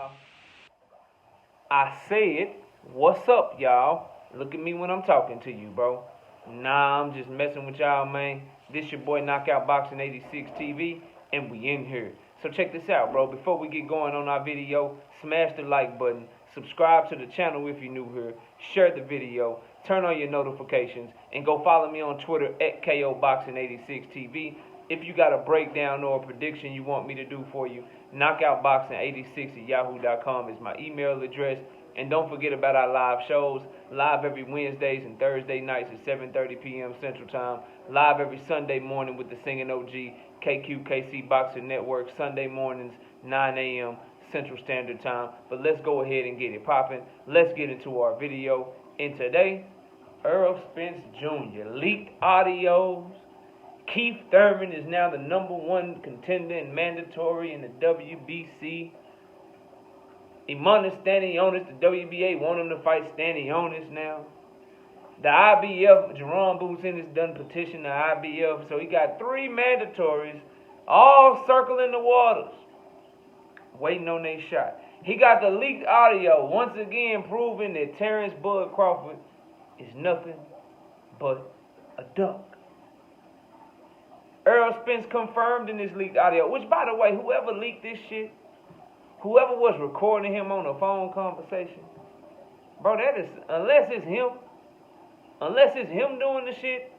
y'all. I said, what's up, y'all? Look at me when I'm talking to you, bro. Nah, I'm just messing with y'all, man. This your boy Knockout Boxing 86 TV, and we in here. So check this out, bro. Before we get going on our video, smash the like button, subscribe to the channel if you're new here, share the video, turn on your notifications, and go follow me on Twitter at KOBoxing86TV. If you got a breakdown or a prediction you want me to do for you, knockoutboxing86@yahoo.com is my email address. And don't forget about our live shows, live every Wednesdays and Thursday nights at 7:30 p.m. Central Time, live every Sunday morning with the Singing OG, KQKC Boxing Network, Sunday mornings, 9 a.m. Central Standard Time. But let's go ahead and get it popping. Let's get into our video. And today, Errol Spence Jr. leaked audios. Keith Thurman is now the #1 contender in mandatory in the WBC. Stanionis, the WBA want him to fight Stanionis now. The IBF, Jerome Boosin has done petition to IBF, so he got 3 mandatories, all circling the waters, waiting on their shot. He got the leaked audio, once again proving that Terence Crawford is nothing but a duck. Errol Spence confirmed in this leaked audio, which, by the way, whoever leaked this shit, whoever was recording him on a phone conversation, bro, that is, unless it's him doing the shit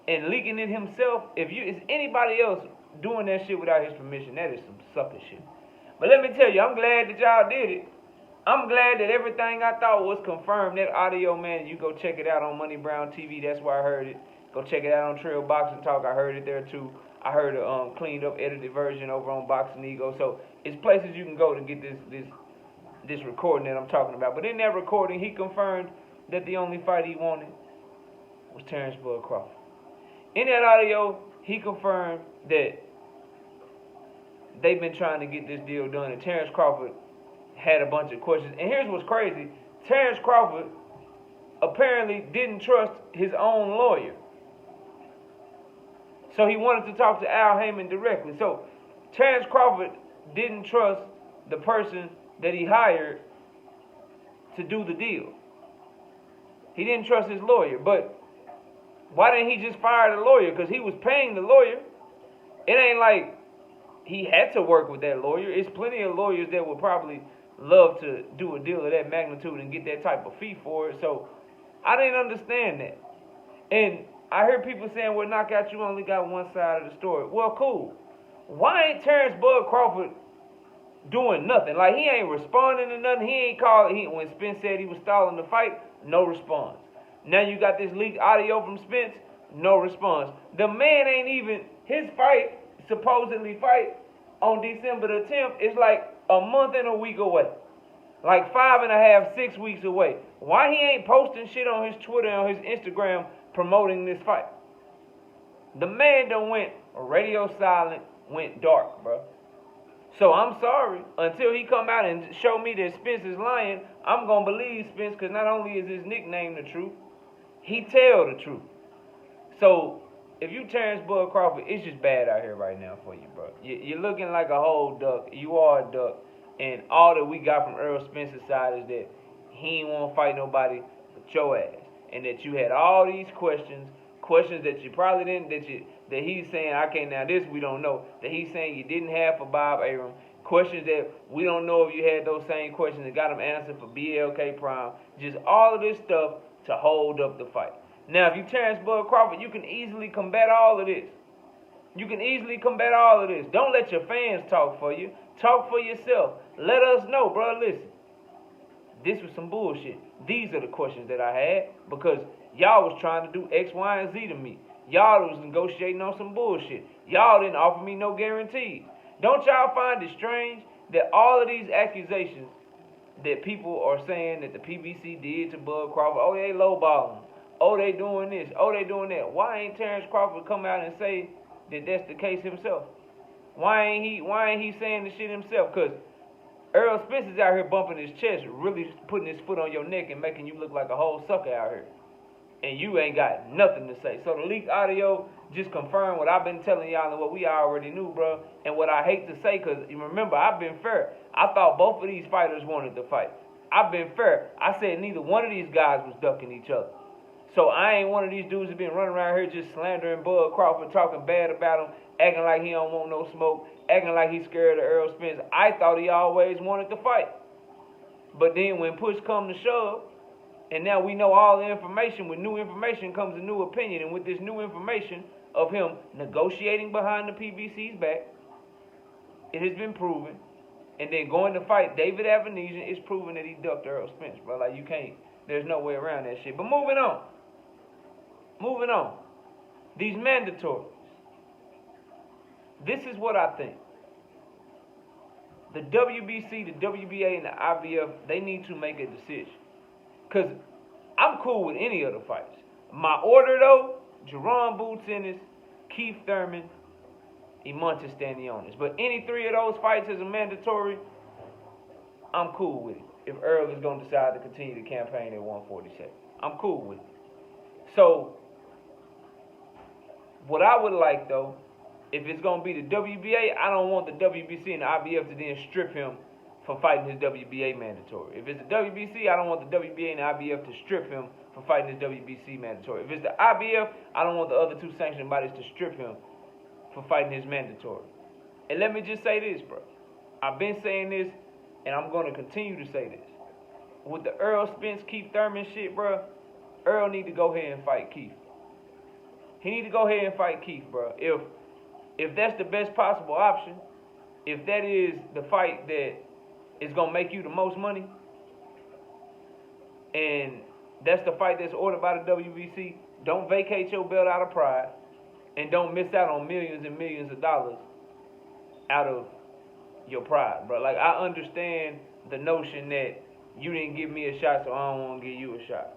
and leaking it himself, if anybody else doing that shit without his permission, that is some sucker shit. But let me tell you, I'm glad that y'all did it. I'm glad that everything I thought was confirmed. That audio, man, you go check it out on Money Brown TV. That's where I heard it. Go check it out on Trail Boxing Talk. I heard it there too. I heard a cleaned up, edited version over on Boxing Ego. So it's places you can go to get this recording that I'm talking about. But in that recording, he confirmed that the only fight he wanted was Terence Crawford. In that audio, he confirmed that they've been trying to get this deal done, and Terence Crawford had a bunch of questions. And here's what's crazy. Terence Crawford apparently didn't trust his own lawyer. So he wanted to talk to Al Heyman directly. So Terence Crawford didn't trust the person that he hired to do the deal. He didn't trust his lawyer. But why didn't he just fire the lawyer? Because he was paying the lawyer. It ain't like he had to work with that lawyer. It's plenty of lawyers that would probably love to do a deal of that magnitude and get that type of fee for it. So I didn't understand that. And I heard people saying, well, Knockout, you only got one side of the story. Well, cool. Why ain't Terence Crawford doing nothing? Like, he ain't responding to nothing. He ain't called. When Spence said he was stalling the fight, no response. Now you got this leaked audio from Spence, no response. The man ain't even, his fight, supposedly fight, on December the 10th, is like a month and a week away. Like 5.5, 6 weeks away. Why he ain't posting shit on his Twitter and on his Instagram promoting this fight? The man done went radio silent, went dark, bro. So I'm sorry. Until he come out and show me that Spence is lying, I'm going to believe Spence, because not only is his nickname the truth, he tell the truth. So if you Terence Crawford, it's just bad out here right now for you, bro. You're looking like a whole duck. You are a duck. And all that we got from Errol Spence's side is that he ain't want to fight nobody but your ass. And that you had all these questions that you probably didn't, that he's saying, I can't, now this we don't know, that he's saying you didn't have for Bob Arum. Questions that we don't know if you had those same questions that got him answered for BLK Prime. Just all of this stuff to hold up the fight. Now, if you Terence Crawford, you can easily combat all of this. You can easily combat all of this. Don't let your fans talk for you. Talk for yourself. Let us know, bro. Listen, this was some bullshit. These are the questions that I had because y'all was trying to do X, Y, and Z to me. Y'all was negotiating on some bullshit. Y'all didn't offer me no guarantees. Don't y'all find it strange that all of these accusations that people are saying that the PBC did to Bud Crawford, oh, they lowballing, oh, they doing this, oh, they doing that. Why ain't Terence Crawford come out and say that that's the case himself? Why ain't he saying the shit himself? Because Errol Spence is out here bumping his chest, really putting his foot on your neck and making you look like a whole sucker out here. and you ain't got nothing to say. So the leaked audio just confirmed what I've been telling y'all and what we already knew, bro. And what I hate to say, because you remember, I've been fair. I thought both of these fighters wanted to fight. I've been fair. I said neither one of these guys was ducking each other. So I ain't one of these dudes that been running around here just slandering Bud Crawford, talking bad about him, acting like he don't want no smoke, acting like he's scared of Errol Spence. I thought he always wanted to fight. But then when push come to shove, and now we know all the information, with new information comes a new opinion. And with this new information of him negotiating behind the PBC's back, it has been proven. And then going to fight David Avenesian is proving that he ducked Errol Spence, bro. Like, you can't, there's no way around that shit. But moving on. These mandatories. This is what I think. The WBC, the WBA, and the IBF, they need to make a decision. Because I'm cool with any of the fights. My order, though, Jerome Boots Ennis, Keith Thurman, Imantas Stanionis. But any three of those fights as a mandatory, I'm cool with it. If Earl is going to decide to continue the campaign at 147. I'm cool with it. So, what I would like, though, if it's going to be the WBA, I don't want the WBC and the IBF to then strip him for fighting his WBA mandatory. If it's the WBC, I don't want the WBA and the IBF to strip him for fighting his WBC mandatory. If it's the IBF, I don't want the other two sanctioning bodies to strip him for fighting his mandatory. And let me just say this, bro. I've been saying this, and I'm going to continue to say this. With the Errol Spence, Keith Thurman shit, bro, Earl need to go ahead and fight Keith. He need to go ahead and fight Keith, bro. If that's the best possible option, if that is the fight that is going to make you the most money, and that's the fight that's ordered by the WBC, don't vacate your belt out of pride, and don't miss out on millions and millions of dollars out of your pride, bro. Like, I understand the notion that you didn't give me a shot, so I don't want to give you a shot.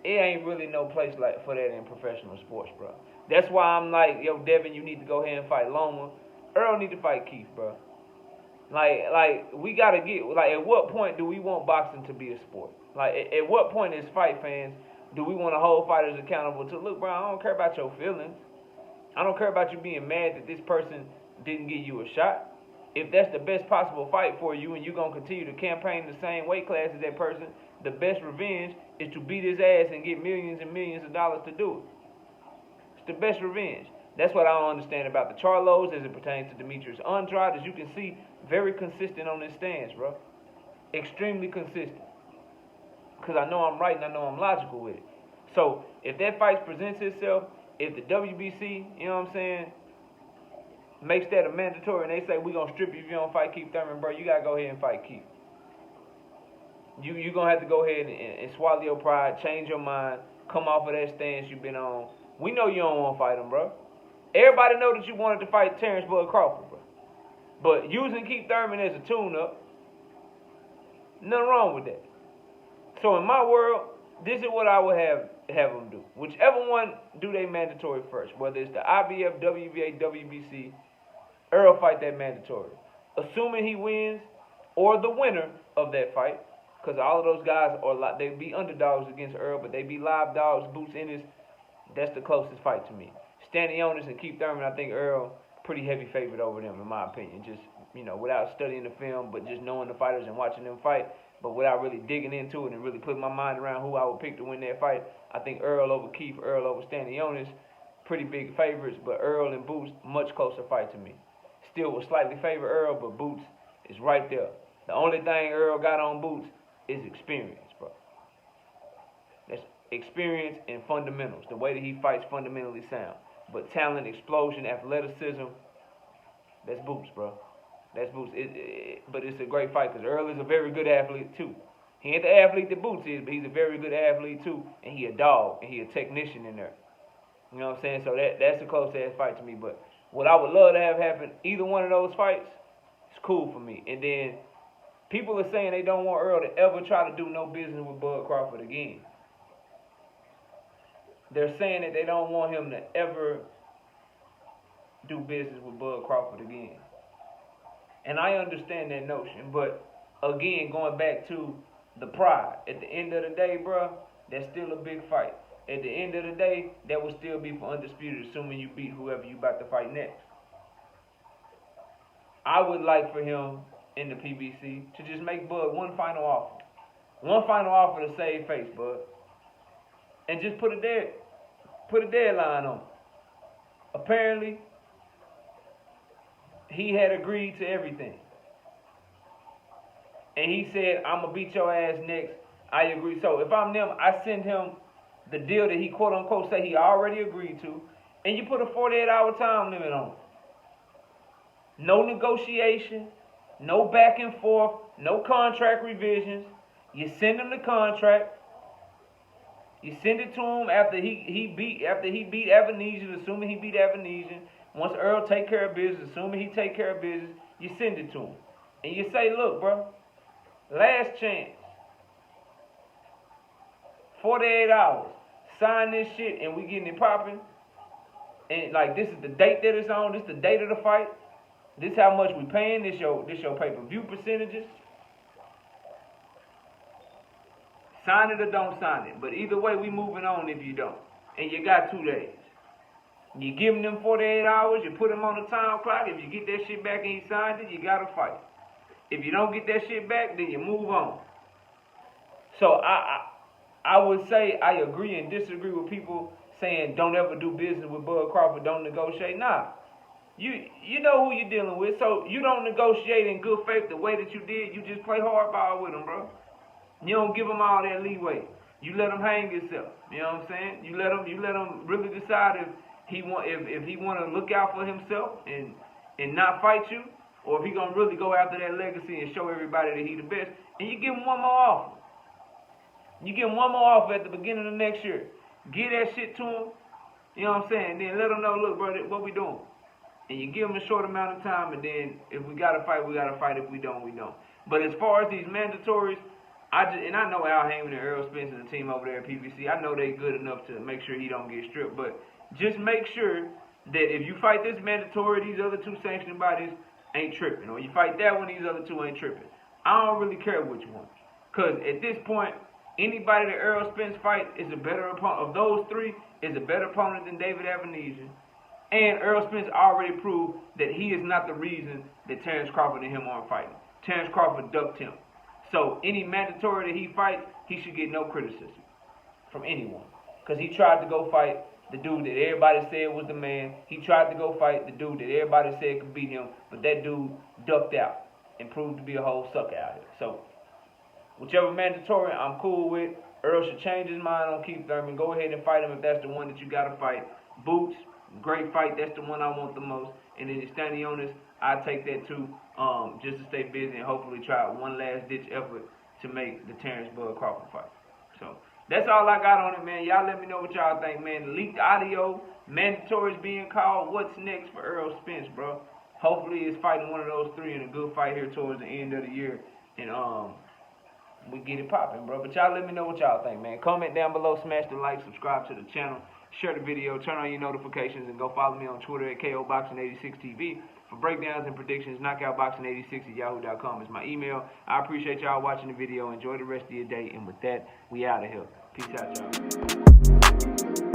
It ain't really no place like for that in professional sports, bro. That's why I'm like, yo, Devin, you need to go ahead and fight Loma. Earl need to fight Keith, bro. Like we gotta get, like, at what point do we want boxing to be a sport? Like, at what point as fight fans do we want to hold fighters accountable to, look, bro, I don't care about your feelings. I don't care about you being mad that this person didn't give you a shot. If that's the best possible fight for you and you're going to continue to campaign the same weight class as that person, the best revenge is to beat his ass and get millions and millions of dollars to do it. It's the best revenge. That's what I don't understand about the Charlos as it pertains to Demetrius Andrade. As you can see, very consistent on his stance, bro. Extremely consistent. Because I know I'm right and I know I'm logical with it. So, if that fight presents itself, if the WBC, you know what I'm saying, makes that a mandatory and they say, we're going to strip you if you don't fight Keith Thurman, bro, you got to go ahead and fight Keith. You're going to have to go ahead and swallow your pride, change your mind, come off of that stance you've been on. We know you don't want to fight him, bro. Everybody know that you wanted to fight Terence Crawford, bro. But using Keith Thurman as a tune-up, nothing wrong with that. So in my world, this is what I would have them do. Whichever one do they mandatory first, whether it's the IBF, WBA, WBC, Earl fight that mandatory. Assuming he wins, or the winner of that fight, because all of those guys are they be underdogs against Earl, but they be live dogs. Boots Ennis, that's the closest fight to me. Stanionis and Keith Thurman, I think Earl pretty heavy favorite over them, in my opinion. Just, you know, without studying the film, but just knowing the fighters and watching them fight, but without really digging into it and really putting my mind around who I would pick to win that fight, I think Earl over Keith, Earl over Stanionis, pretty big favorites, but Earl and Boots, much closer fight to me. Still would slightly favor Earl, but Boots is right there. The only thing Earl got on Boots is experience, bro. That's experience and fundamentals. The way that he fights fundamentally sound. But talent, explosion, athleticism, that's Boots, bro. That's Boots. But it's a great fight because Earl is a very good athlete, too. He ain't the athlete that Boots is, but he's a very good athlete, too. And he a dog, and he a technician in there. You know what I'm saying? So that's a close-ass fight to me. But what I would love to have happen, either one of those fights, it's cool for me. And then people are saying they don't want Earl to ever try to do no business with Bud Crawford again. They're saying that they don't want him to ever do business with Bud Crawford again. And I understand that notion, but again, going back to the pride. At the end of the day, bro, that's still a big fight. at the end of the day, that would still be for undisputed, assuming you beat whoever you about to fight next. I would like for him in the PBC to just make Bud one final offer. One final offer to save face, Bud. And just put a deadline on it. Apparently, he had agreed to everything. And he said, I'm going to beat your ass next. I agree. So if I'm them, I send him the deal that he quote unquote say he already agreed to. And you put a 48-hour time limit on it. No negotiation, no back and forth, no contract revisions. You send him the contract. You send it to him after he beat Evanesian, assuming he beat Evanesian. Once Earl take care of business, assuming he take care of business, you send it to him. And you say, look, bro, last chance. 48 hours. Sign this shit and we getting it popping. And like this is the date that it's on, this is the date of the fight. This how much we paying, this your pay-per-view percentages. Sign it or don't sign it. But either way, we moving on if you don't. And you got 2 days. You give him them 48 hours, you put him on the time clock. If you get that shit back and he signed it, you got to fight. If you don't get that shit back, then you move on. So I would say I agree and disagree with people saying don't ever do business with Bud Crawford, don't negotiate. Nah. You know who you're dealing with, so you don't negotiate in good faith the way that you did. You just play hardball with him, bro. You don't give him all that leeway. You let him hang himself. You know what I'm saying? You let him really decide if he want to look out for himself and not fight you, or if he gonna really go after that legacy and show everybody that he the best. And you give him one more offer. You give him one more offer at the beginning of next year. Give that shit to him. You know what I'm saying? Then let him know, look, bro, what we doing. And you give him a short amount of time, and then if we got to fight, we got to fight. If we don't, we don't. But as far as these mandatories, I know Al Heyman and Errol Spence and the team over there at PBC, I know they good enough to make sure he don't get stripped. But just make sure that if you fight this mandatory, these other 2 sanctioning bodies ain't tripping. Or you fight that one, these other 2 ain't tripping. I don't really care which one. Because at this point, anybody that Errol Spence fight is a better opponent. Of those 3, is a better opponent than David Evanesian. And Errol Spence already proved that he is not the reason that Terence Crawford and him aren't fighting. Terence Crawford ducked him. So any mandatory that he fights, he should get no criticism from anyone. Because he tried to go fight the dude that everybody said was the man. He tried to go fight the dude that everybody said could beat him. But that dude ducked out and proved to be a whole sucker out here. So whichever mandatory I'm cool with. Earl should change his mind on Keith Thurman. Go ahead and fight him if that's the one that you got to fight. Boots, great fight. That's the one I want the most. And then Stanionis, I take that too, just to stay busy and hopefully try one last ditch effort to make the Terence Bud Crawford fight. So that's all I got on it, man. Y'all let me know what y'all think, man. The leaked audio, mandatories being called. What's next for Errol Spence, bro? Hopefully it's fighting one of those 3 in a good fight here towards the end of the year. And we get it popping, bro. But y'all let me know what y'all think, man. Comment down below, smash the like, subscribe to the channel, share the video, turn on your notifications, and go follow me on Twitter at KOBoxing86TV for breakdowns and predictions. KnockoutBoxing86 at yahoo.com is my email. I appreciate y'all watching the video. Enjoy the rest of your day. And with that, we out of here. Peace out, y'all.